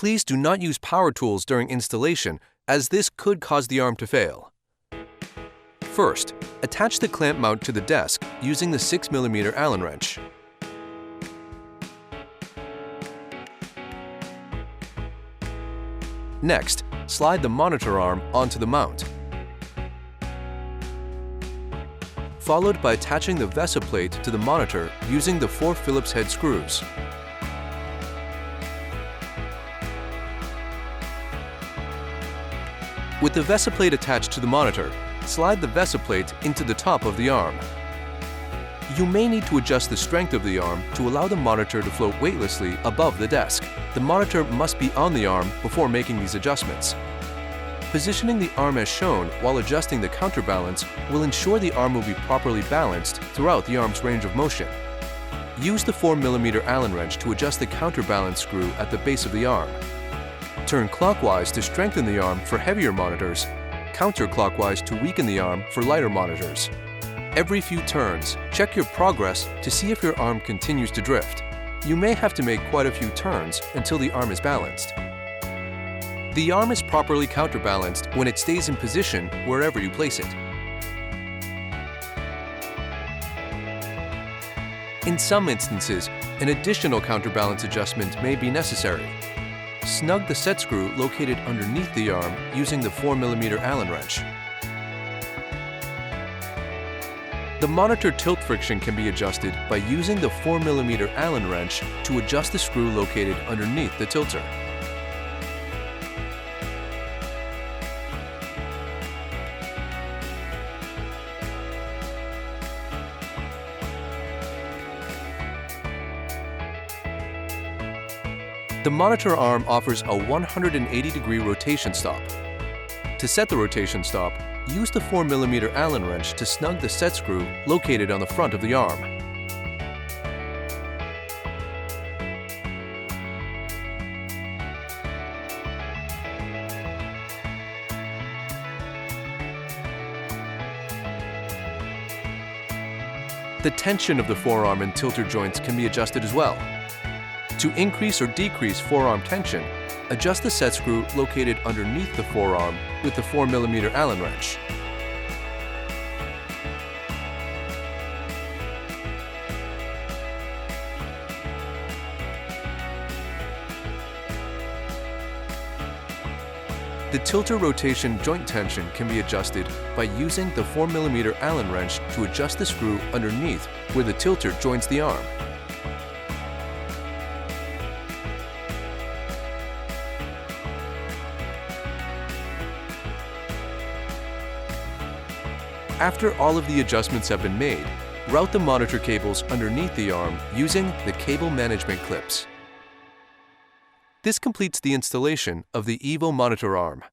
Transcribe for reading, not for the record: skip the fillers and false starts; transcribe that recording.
Please do not use power tools during installation, as this could cause the arm to fail. First, attach the clamp mount to the desk using the 6mm Allen wrench. Next, slide the monitor arm onto the mount, followed by attaching the VESA plate to the monitor using the 4 Phillips head screws. With the VESA plate attached to the monitor, slide the VESA plate into the top of the arm. You may need to adjust the strength of the arm to allow the monitor to float weightlessly above the desk. The monitor must be on the arm before making these adjustments. Positioning the arm as shown while adjusting the counterbalance will ensure the arm will be properly balanced throughout the arm's range of motion. Use the 4mm Allen wrench to adjust the counterbalance screw at the base of the arm. Turn clockwise to strengthen the arm for heavier monitors, counterclockwise to weaken the arm for lighter monitors. Every few turns, check your progress to see if your arm continues to drift. You may have to make quite a few turns until the arm is balanced. The arm is properly counterbalanced when it stays in position wherever you place it. In some instances, an additional counterbalance adjustment may be necessary. Snug the set screw located underneath the arm using the 4mm Allen wrench. The monitor tilt friction can be adjusted by using the 4mm Allen wrench to adjust the screw located underneath the tilter. The monitor arm offers a 180-degree rotation stop. To set the rotation stop, use the 4mm Allen wrench to snug the set screw located on the front of the arm. The tension of the forearm and tilter joints can be adjusted as well. To increase or decrease forearm tension, adjust the set screw located underneath the forearm with the 4mm Allen wrench. The tilter rotation joint tension can be adjusted by using the 4mm Allen wrench to adjust the screw underneath where the tilter joins the arm. After all of the adjustments have been made, route the monitor cables underneath the arm using the cable management clips. This completes the installation of the EVO monitor arm.